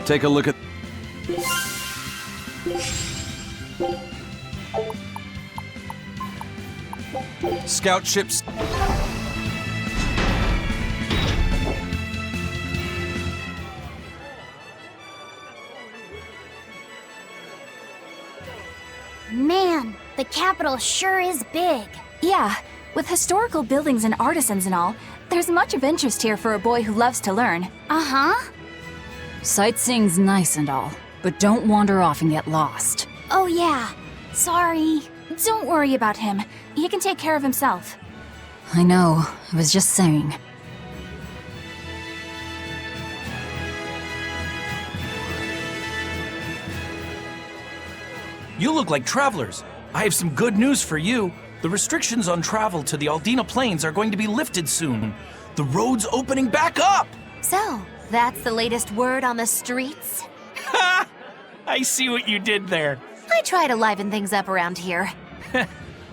Take a look at... Scout ships... Man, the capital sure is big. Yeah, with historical buildings and artisans and all, there's much of interest here for a boy who loves to learn. Uh-huh. Sightseeing's nice and all, but don't wander off and get lost. Oh yeah, sorry. Don't worry about him. He can take care of himself. I know, I was just saying. You look like travelers. I have some good news for you. The restrictions on travel to the Aldina Plains are going to be lifted soon. The road's opening back up! So, that's the latest word on the streets? Ha! I see what you did there. I try to liven things up around here.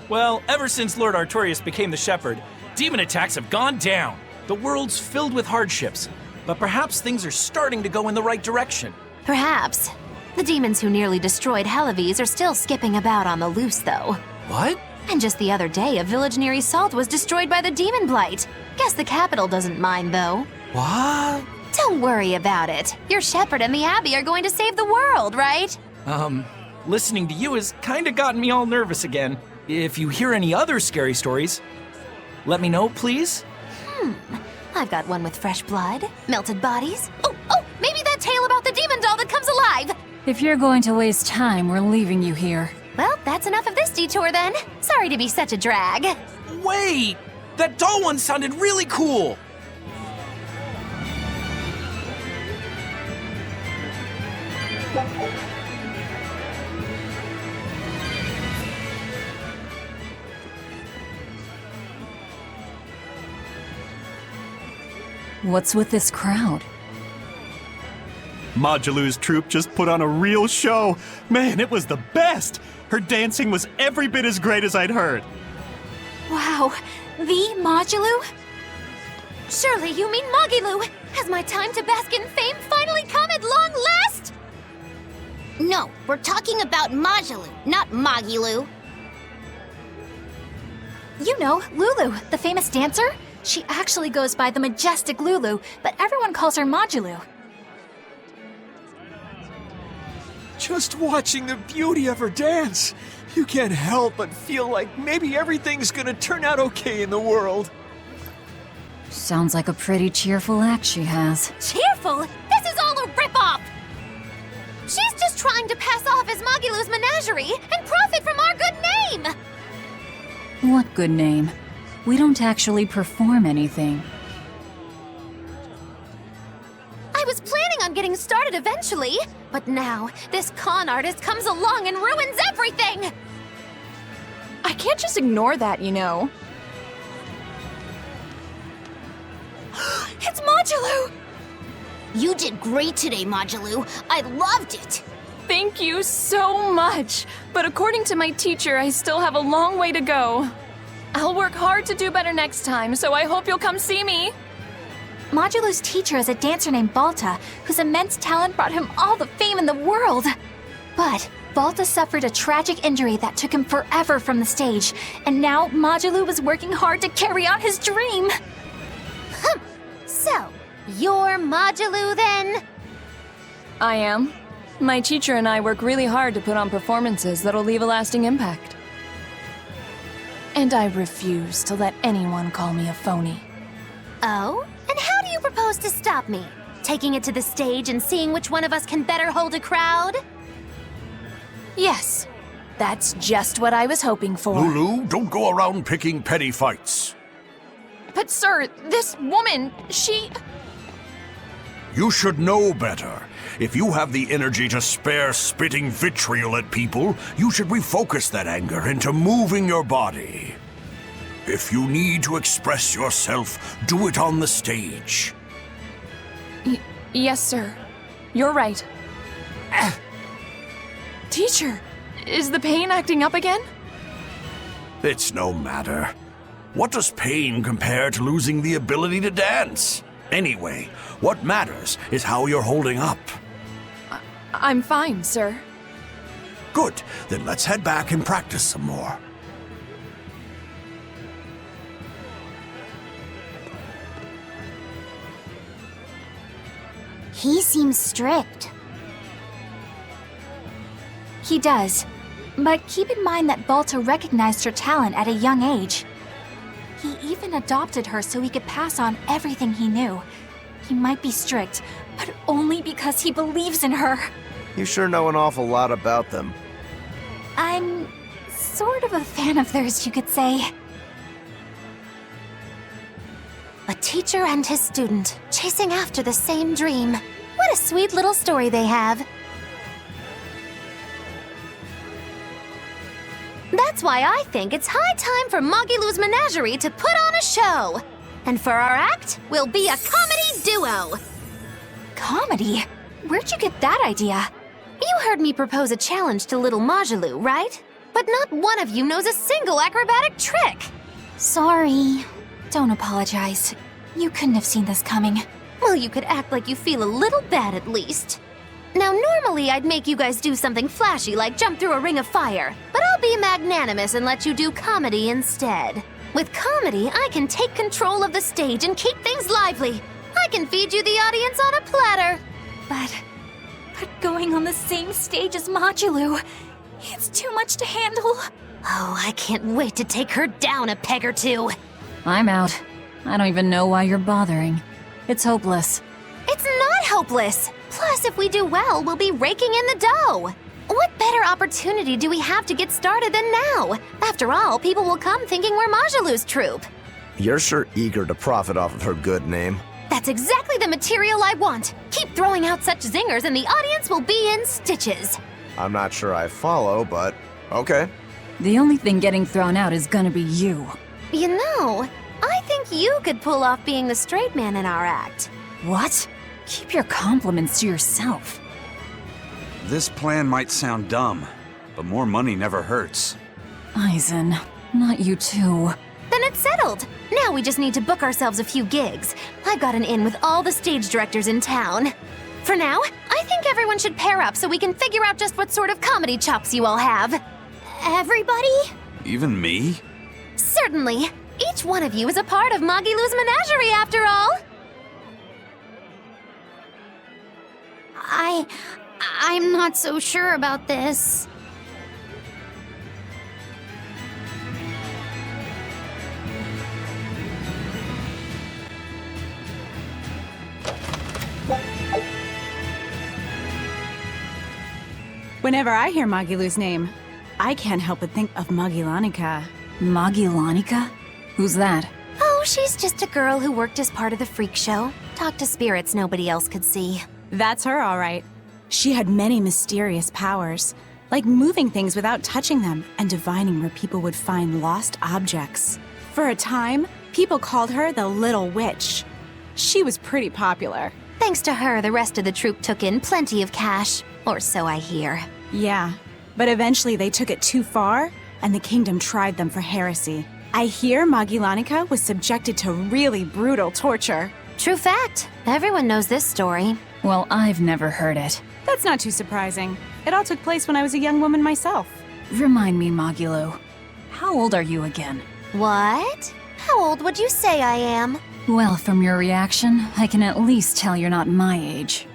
Well, ever since Lord Artorius became the Shepherd, demon attacks have gone down. The world's filled with hardships, but perhaps things are starting to go in the right direction. Perhaps. The demons who nearly destroyed Helives are still skipping about on the loose, though. What? And just the other day, a village near Salt was destroyed by the demon blight. Guess the capital doesn't mind, though. What? Don't worry about it. Your shepherd and the abbey are going to save the world, right? Listening to you has kinda gotten me all nervous again. If you hear any other scary stories, let me know, please. I've got one with fresh blood, melted bodies. Oh, maybe that tale about the demon doll that comes alive! If you're going to waste time, we're leaving you here. Well, that's enough of this detour then. Sorry to be such a drag. Wait! That doll one sounded really cool! What's with this crowd? Magilou's troupe just put on a real show. Man, it was the best! Her dancing was every bit as great as I'd heard. Wow, the Magilou? Surely you mean Magilou! Has my time to bask in fame finally come at long last? No, we're talking about Magilou, not Magilou. You know, Lulu, the famous dancer? She actually goes by the majestic Lulu, but everyone calls her Magilou. Just watching the beauty of her dance, you can't help but feel like maybe everything's gonna turn out okay in the world. Sounds like a pretty cheerful act she has. Cheerful? This is all a ripoff! She's just trying to pass off as Magilou's menagerie and profit from our good name! What good name? We don't actually perform anything. I was planning on getting started eventually, but now this con artist comes along and ruins everything! I can't just ignore that, you know. It's Magilou! You did great today, Magilou. I loved it. Thank you so much. But according to my teacher, I still have a long way to go. I'll work hard to do better next time, so I hope you'll come see me. Magilou's teacher is a dancer named Balta, whose immense talent brought him all the fame in the world. But Balta suffered a tragic injury that took him forever from the stage, and now Magilou was working hard to carry out his dream. So, you're Magilou then? I am. My teacher and I work really hard to put on performances that'll leave a lasting impact. And I refuse to let anyone call me a phony. Oh? And how do you propose to stop me? Taking it to the stage and seeing which one of us can better hold a crowd? Yes, that's just what I was hoping for. Lulu, don't go around picking petty fights. But sir, this woman, she... You should know better. If you have the energy to spare spitting vitriol at people, you should refocus that anger into moving your body. If you need to express yourself, do it on the stage. Yes, sir. You're right. Teacher, is the pain acting up again? It's no matter. What does pain compare to losing the ability to dance? Anyway, what matters is how you're holding up. I'm fine, sir. Good, then let's head back and practice some more. He seems strict. He does. But keep in mind that Balta recognized her talent at a young age. He even adopted her so he could pass on everything he knew. He might be strict, but only because he believes in her. You sure know an awful lot about them. I'm sort of a fan of theirs, you could say. A teacher and his student, chasing after the same dream. What a sweet little story they have. That's why I think it's high time for Magilou's Menagerie to put on a show. And for our act, we'll be a comedy duo. Comedy? Where'd you get that idea? You heard me propose a challenge to little Magilou, right? But not one of you knows a single acrobatic trick. Sorry. Don't apologize. You couldn't have seen this coming. Well, you could act like you feel a little bad at least. Now, normally I'd make you guys do something flashy like jump through a ring of fire, but I'll be magnanimous and let you do comedy instead. With comedy, I can take control of the stage and keep things lively. I can feed you the audience on a platter. But going on the same stage as Magilou, it's too much to handle. Oh, I can't wait to take her down a peg or two. I'm out. I don't even know why you're bothering. It's hopeless. It's not hopeless. Plus, if we do well, we'll be raking in the dough. What better opportunity do we have to get started than now? After all, people will come thinking we're Magilou's troupe. You're sure eager to profit off of her good name. That's exactly the material I want. Keep throwing out such zingers and the audience will be in stitches. I'm not sure I follow, but okay. The only thing getting thrown out is gonna be you. You know, I think you could pull off being the straight man in our act. What? Keep your compliments to yourself. This plan might sound dumb, but more money never hurts. Eisen, not you too. Then it's settled. Now we just need to book ourselves a few gigs. I've got an in with all the stage directors in town. For now, I think everyone should pair up so we can figure out just what sort of comedy chops you all have. Everybody? Even me? Certainly. Each one of you is a part of Magilou's Menagerie, after all. I'm not so sure about this. Whenever I hear Magilou's name, I can't help but think of Magilanica. Magilanica? Who's that? Oh, she's just a girl who worked as part of the freak show. Talked to spirits nobody else could see. That's her, all right. She had many mysterious powers, like moving things without touching them and divining where people would find lost objects. For a time, people called her the Little Witch. She was pretty popular. Thanks to her, the rest of the troupe took in plenty of cash. Or so I hear. Yeah, but eventually they took it too far, and the kingdom tried them for heresy. I hear Magilanica was subjected to really brutal torture. True fact. Everyone knows this story. Well, I've never heard it. That's not too surprising. It all took place when I was a young woman myself. Remind me, Magilou. How old are you again? What? How old would you say I am? Well, from your reaction, I can at least tell you're not my age.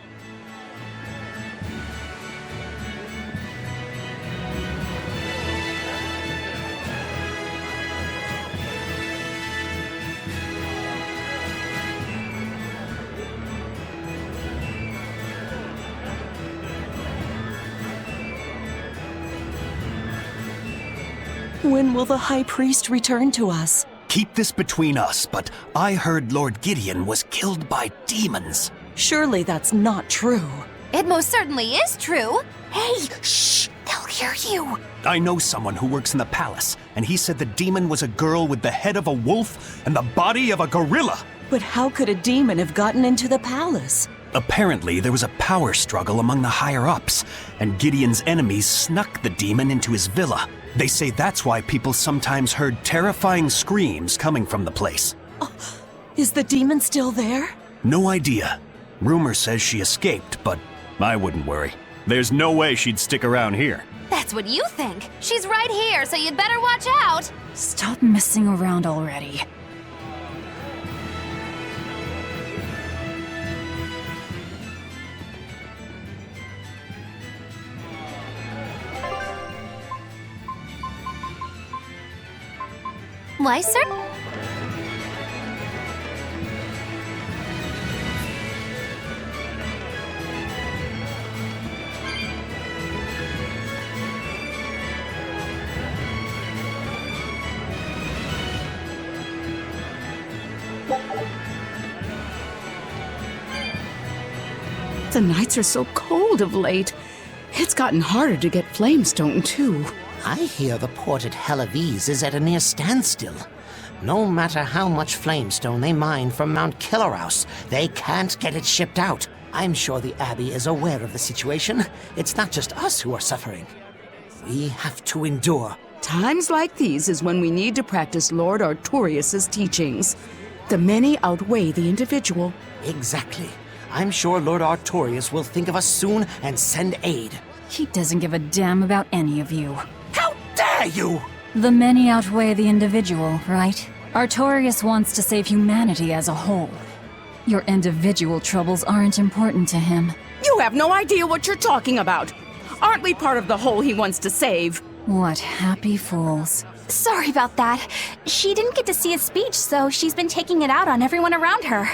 When will the High Priest return to us? Keep this between us, but I heard Lord Gideon was killed by demons. Surely that's not true. It most certainly is true. Hey, shh! They'll hear you. I know someone who works in the palace, and he said the demon was a girl with the head of a wolf and the body of a gorilla. But how could a demon have gotten into the palace? Apparently, there was a power struggle among the higher-ups, and Gideon's enemies snuck the demon into his villa. They say that's why people sometimes heard terrifying screams coming from the place. Oh, is the demon still there? No idea. Rumor says she escaped, but I wouldn't worry. There's no way she'd stick around here. That's what you think. She's right here, so you'd better watch out. Stop messing around already. Why, sir? The nights are so cold of late. It's gotten harder to get flamestone, too. I hear the port at Helavis is at a near standstill. No matter how much flamestone they mine from Mount Killerhouse, they can't get it shipped out. I'm sure the Abbey is aware of the situation. It's not just us who are suffering. We have to endure. Times like these is when we need to practice Lord Artorius' teachings. The many outweigh the individual. Exactly. I'm sure Lord Artorius will think of us soon and send aid. He doesn't give a damn about any of you. How dare you! The many outweigh the individual, right? Artorius wants to save humanity as a whole. Your individual troubles aren't important to him. You have no idea what you're talking about. Aren't we part of the whole he wants to save? What happy fools. Sorry about that. She didn't get to see his speech, so she's been taking it out on everyone around her.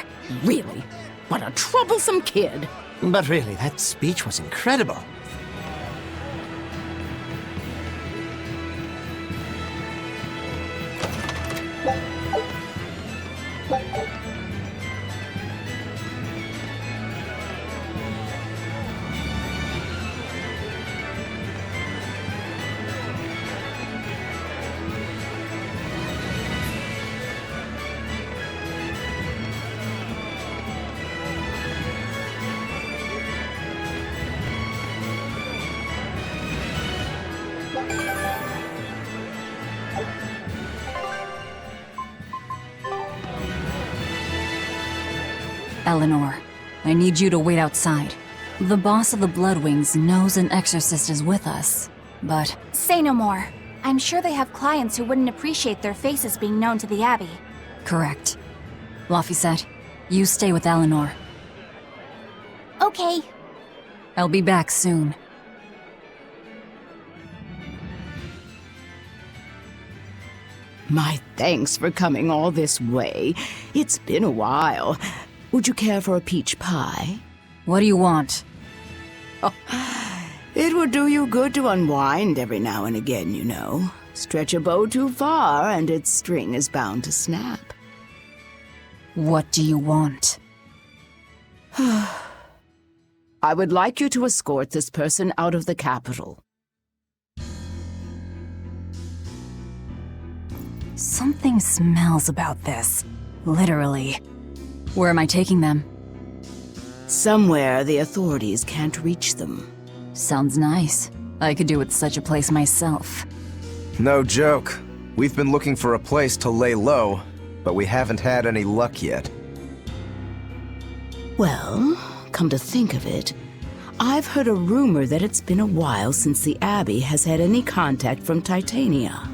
Really? What a troublesome kid. But really, that speech was incredible. Eleanor, I need you to wait outside. The boss of the Bloodwings knows an exorcist is with us, but... Say no more. I'm sure they have clients who wouldn't appreciate their faces being known to the Abbey. Correct. Laphicet, you stay with Eleanor. Okay. I'll be back soon. My thanks for coming all this way. It's been a while. Would you care for a peach pie? What do you want? Oh, it would do you good to unwind every now and again, you know. Stretch a bow too far and its string is bound to snap. What do you want? I would like you to escort this person out of the capital. Something smells about this. Literally. Where am I taking them? Somewhere the authorities can't reach them. Sounds nice. I could do with such a place myself. No joke. We've been looking for a place to lay low, but we haven't had any luck yet. Well, come to think of it, I've heard a rumor that it's been a while since the Abbey has had any contact from Titania.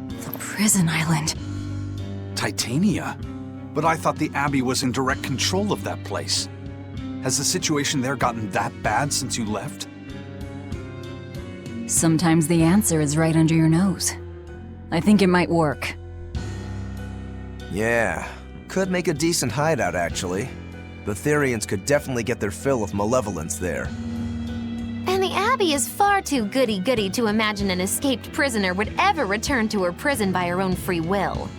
The prison island. Titania? But I thought the Abbey was in direct control of that place. Has the situation there gotten that bad since you left? Sometimes the answer is right under your nose. I think it might work. Yeah, could make a decent hideout, actually. The Therians could definitely get their fill of malevolence there. And the Abbey is far too goody-goody to imagine an escaped prisoner would ever return to her prison by her own free will.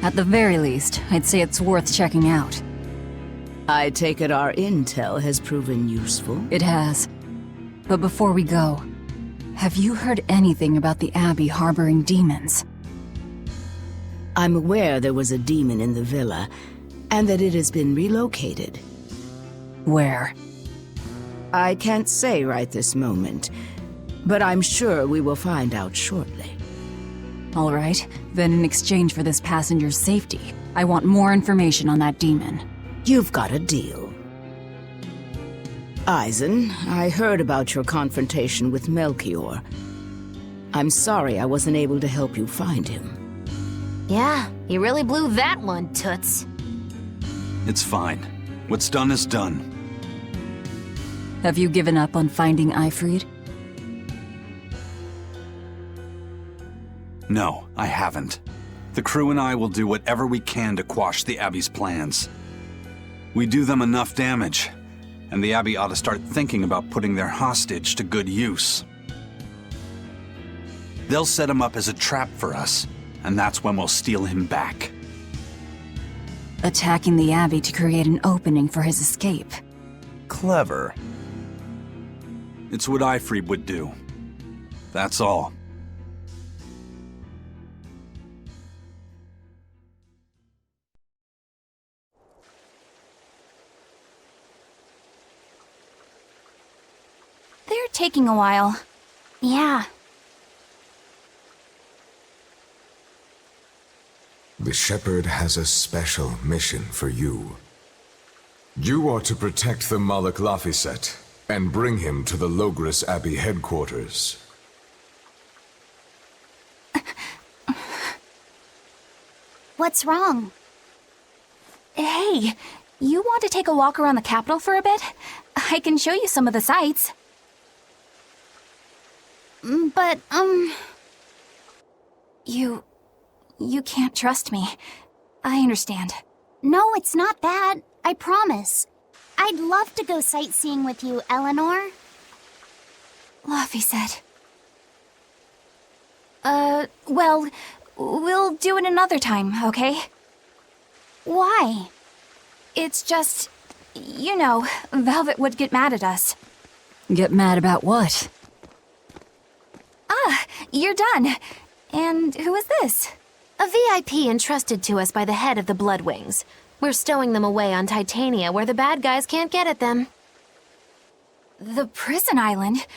At the very least, I'd say it's worth checking out. I take it our intel has proven useful. It has. But before we go, have you heard anything about the Abbey harboring demons? I'm aware there was a demon in the villa, and that it has been relocated. Where? I can't say right this moment, but I'm sure we will find out shortly. All right, then in exchange for this passenger's safety, I want more information on that demon. You've got a deal. Eisen, I heard about your confrontation with Melchior. I'm sorry I wasn't able to help you find him. Yeah, you really blew that one, Toots. It's fine. What's done is done. Have you given up on finding Eifried? No, I haven't. The crew and I will do whatever we can to quash the Abbey's plans. We do them enough damage, and the Abbey ought to start thinking about putting their hostage to good use. They'll set him up as a trap for us, and that's when we'll steal him back. Attacking the Abbey to create an opening for his escape. Clever. It's what Eifried would do. That's all. They're taking a while. Yeah. The Shepherd has a special mission for you. You are to protect the Malak Laphicet and bring him to the Loegres Abbey headquarters. What's wrong? Hey, you want to take a walk around the capital for a bit? I can show you some of the sights. But, You can't trust me. I understand. No, it's not that. I promise. I'd love to go sightseeing with you, Eleanor. Laphicet. Well, we'll do it another time, okay? Why? It's just, you know, Velvet would get mad at us. Get mad about what? Ah, you're done. And who is this? A VIP entrusted to us by the head of the Bloodwings. We're stowing them away on Titania where the bad guys can't get at them. The prison island?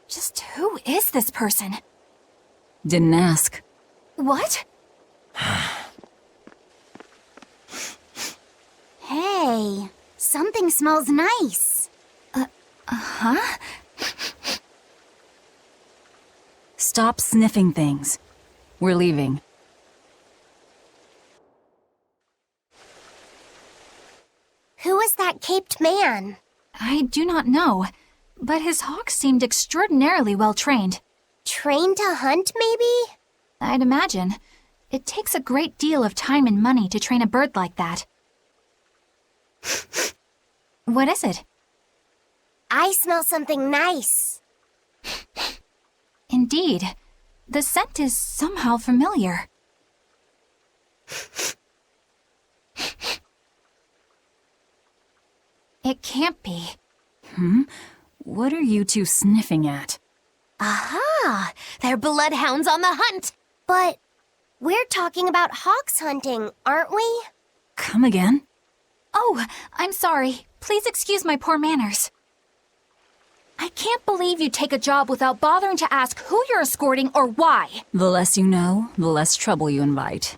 Just who is this person? Didn't ask. What? Hey, something smells nice. Huh? Stop sniffing things. We're leaving. Who is that caped man? I do not know, but his hawks seemed extraordinarily well trained. Trained to hunt, maybe? I'd imagine. It takes a great deal of time and money to train a bird like that. What is it? I smell something nice. Indeed. The scent is somehow familiar. It can't be. What are you two sniffing at? Aha! They're bloodhounds on the hunt! But we're talking about hawks hunting, aren't we? Come again? Oh, I'm sorry. Please excuse my poor manners. I can't believe you take a job without bothering to ask who you're escorting or why. The less you know, the less trouble you invite.